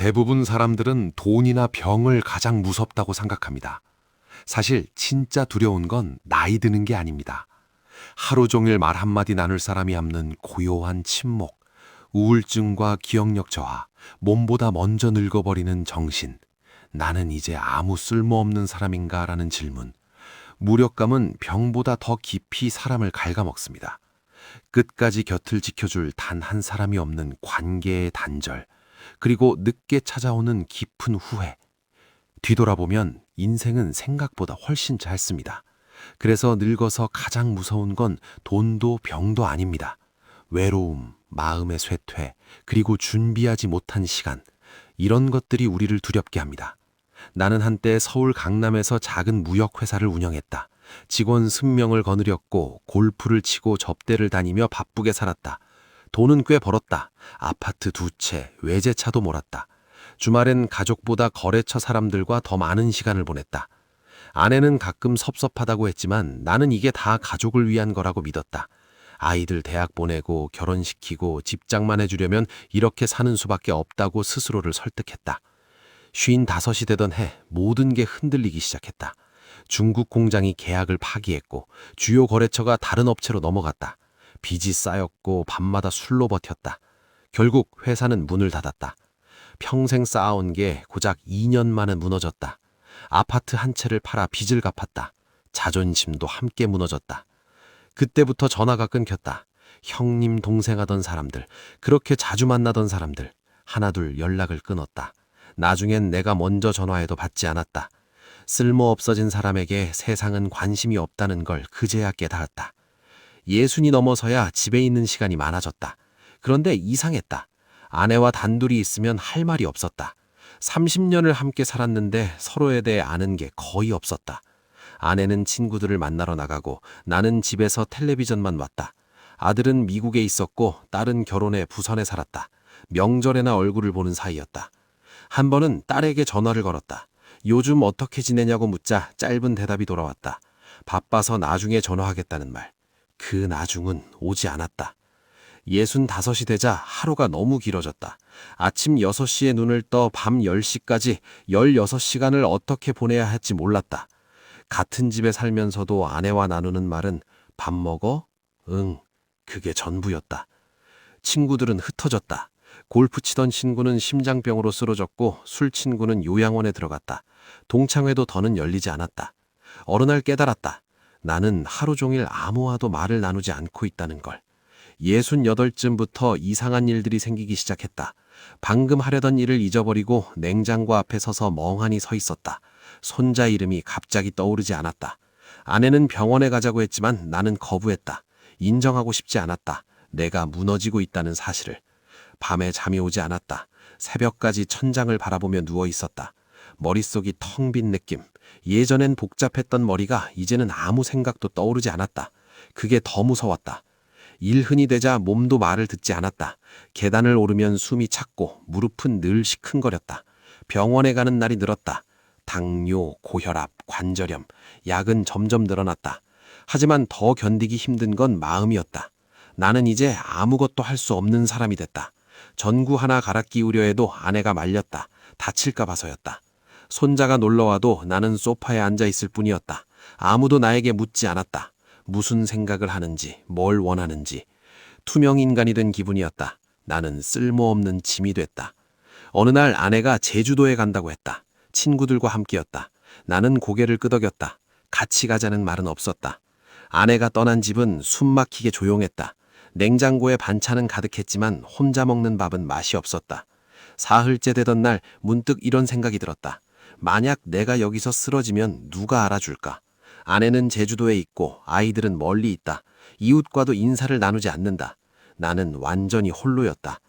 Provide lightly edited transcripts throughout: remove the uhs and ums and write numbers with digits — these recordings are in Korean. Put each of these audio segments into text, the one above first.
대부분 사람들은 돈이나 병을 가장 무섭다고 생각합니다. 사실 진짜 두려운 건 나이 드는 게 아닙니다. 하루 종일 말 한마디 나눌 사람이 없는 고요한 침묵, 우울증과 기억력 저하, 몸보다 먼저 늙어버리는 정신. 나는 이제 아무 쓸모없는 사람인가라는 질문. 무력감은 병보다 더 깊이 사람을 갉아먹습니다. 끝까지 곁을 지켜줄 단 한 사람이 없는 관계의 단절, 그리고 늦게 찾아오는 깊은 후회. 뒤돌아보면 인생은 생각보다 훨씬 짧습니다. 그래서 늙어서 가장 무서운 건 돈도 병도 아닙니다. 외로움, 마음의 쇠퇴, 그리고 준비하지 못한 시간. 이런 것들이 우리를 두렵게 합니다. 나는 한때 서울 강남에서 작은 무역회사를 운영했다. 직원 10명을 거느렸고 골프를 치고 접대를 다니며 바쁘게 살았다. 돈은 꽤 벌었다. 아파트 2채, 외제차도 몰았다. 주말엔 가족보다 거래처 사람들과 더 많은 시간을 보냈다. 아내는 가끔 섭섭하다고 했지만 나는 이게 다 가족을 위한 거라고 믿었다. 아이들 대학 보내고 결혼시키고 집장만 해주려면 이렇게 사는 수밖에 없다고 스스로를 설득했다. 55이 되던 해 모든 게 흔들리기 시작했다. 중국 공장이 계약을 파기했고 주요 거래처가 다른 업체로 넘어갔다. 빚이 쌓였고 밤마다 술로 버텼다. 결국 회사는 문을 닫았다. 평생 쌓아온 게 고작 2년 만에 무너졌다. 아파트 한 채를 팔아 빚을 갚았다. 자존심도 함께 무너졌다. 그때부터 전화가 끊겼다. 형님 동생 하던 사람들, 그렇게 자주 만나던 사람들, 하나둘 연락을 끊었다. 나중엔 내가 먼저 전화해도 받지 않았다. 쓸모없어진 사람에게 세상은 관심이 없다는 걸 그제야 깨달았다. 60이 넘어서야 집에 있는 시간이 많아졌다. 그런데 이상했다. 아내와 단둘이 있으면 할 말이 없었다. 30년을 함께 살았는데 서로에 대해 아는 게 거의 없었다. 아내는 친구들을 만나러 나가고 나는 집에서 텔레비전만 봤다. 아들은 미국에 있었고 딸은 결혼해 부산에 살았다. 명절에나 얼굴을 보는 사이였다. 한 번은 딸에게 전화를 걸었다. 요즘 어떻게 지내냐고 묻자 짧은 대답이 돌아왔다. 바빠서 나중에 전화하겠다는 말. 그 나중은 오지 않았다. 65이 되자 하루가 너무 길어졌다. 아침 6시에 눈을 떠 밤 10시까지 16시간을 어떻게 보내야 할지 몰랐다. 같은 집에 살면서도 아내와 나누는 말은 밥 먹어? 응, 그게 전부였다. 친구들은 흩어졌다. 골프 치던 친구는 심장병으로 쓰러졌고 술 친구는 요양원에 들어갔다. 동창회도 더는 열리지 않았다. 어느 날 깨달았다. 나는 하루 종일 아무와도 말을 나누지 않고 있다는 걸. 68쯤부터 이상한 일들이 생기기 시작했다. 방금 하려던 일을 잊어버리고 냉장고 앞에 서서 멍하니 서 있었다. 손자 이름이 갑자기 떠오르지 않았다. 아내는 병원에 가자고 했지만 나는 거부했다. 인정하고 싶지 않았다. 내가 무너지고 있다는 사실을. 밤에 잠이 오지 않았다. 새벽까지 천장을 바라보며 누워 있었다. 머릿속이 텅 빈 느낌. 예전엔 복잡했던 머리가 이제는 아무 생각도 떠오르지 않았다. 그게 더 무서웠다. 일흔이 되자 몸도 말을 듣지 않았다. 계단을 오르면 숨이 찼고 무릎은 늘 시큰거렸다. 병원에 가는 날이 늘었다. 당뇨, 고혈압, 관절염, 약은 점점 늘어났다. 하지만 더 견디기 힘든 건 마음이었다. 나는 이제 아무것도 할 수 없는 사람이 됐다. 전구 하나 갈아 끼우려 해도 아내가 말렸다. 다칠까 봐서였다. 손자가 놀러와도 나는 소파에 앉아 있을 뿐이었다. 아무도 나에게 묻지 않았다. 무슨 생각을 하는지, 뭘 원하는지. 투명 인간이 된 기분이었다. 나는 쓸모없는 짐이 됐다. 어느 날 아내가 제주도에 간다고 했다. 친구들과 함께였다. 나는 고개를 끄덕였다. 같이 가자는 말은 없었다. 아내가 떠난 집은 숨막히게 조용했다. 냉장고에 반찬은 가득했지만 혼자 먹는 밥은 맛이 없었다. 사흘째 되던 날 문득 이런 생각이 들었다. 만약 내가 여기서 쓰러지면 누가 알아줄까? 아내는 제주도에 있고 아이들은 멀리 있다. 이웃과도 인사를 나누지 않는다. 나는 완전히 홀로였다.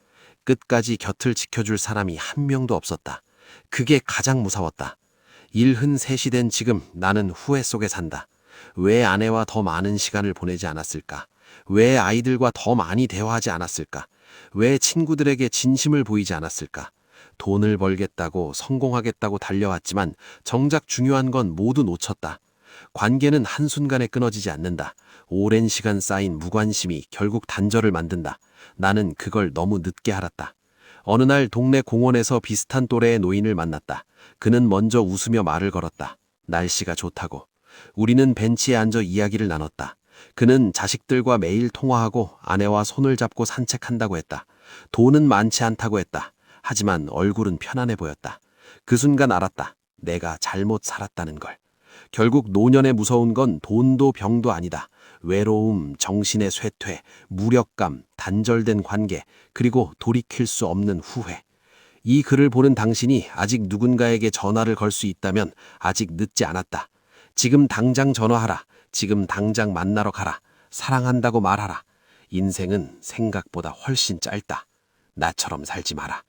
끝까지 곁을 지켜줄 사람이 한 명도 없었다. 그게 가장 무서웠다. 73이 된 지금 나는 후회 속에 산다. 왜 아내와 더 많은 시간을 보내지 않았을까? 왜 아이들과 더 많이 대화하지 않았을까? 왜 친구들에게 진심을 보이지 않았을까? 돈을 벌겠다고 성공하겠다고 달려왔지만 정작 중요한 건 모두 놓쳤다. 관계는 한순간에 끊어지지 않는다. 오랜 시간 쌓인 무관심이 결국 단절을 만든다. 나는 그걸 너무 늦게 알았다. 어느 날 동네 공원에서 비슷한 또래의 노인을 만났다. 그는 먼저 웃으며 말을 걸었다. 날씨가 좋다고. 우리는 벤치에 앉아 이야기를 나눴다. 그는 자식들과 매일 통화하고 아내와 손을 잡고 산책한다고 했다. 돈은 많지 않다고 했다. 하지만 얼굴은 편안해 보였다. 그 순간 알았다. 내가 잘못 살았다는 걸. 결국 노년에 무서운 건 돈도 병도 아니다. 외로움, 정신의 쇠퇴, 무력감, 단절된 관계, 그리고 돌이킬 수 없는 후회. 이 글을 보는 당신이 아직 누군가에게 전화를 걸 수 있다면 아직 늦지 않았다. 지금 당장 전화하라. 지금 당장 만나러 가라. 사랑한다고 말하라. 인생은 생각보다 훨씬 짧다. 나처럼 살지 마라.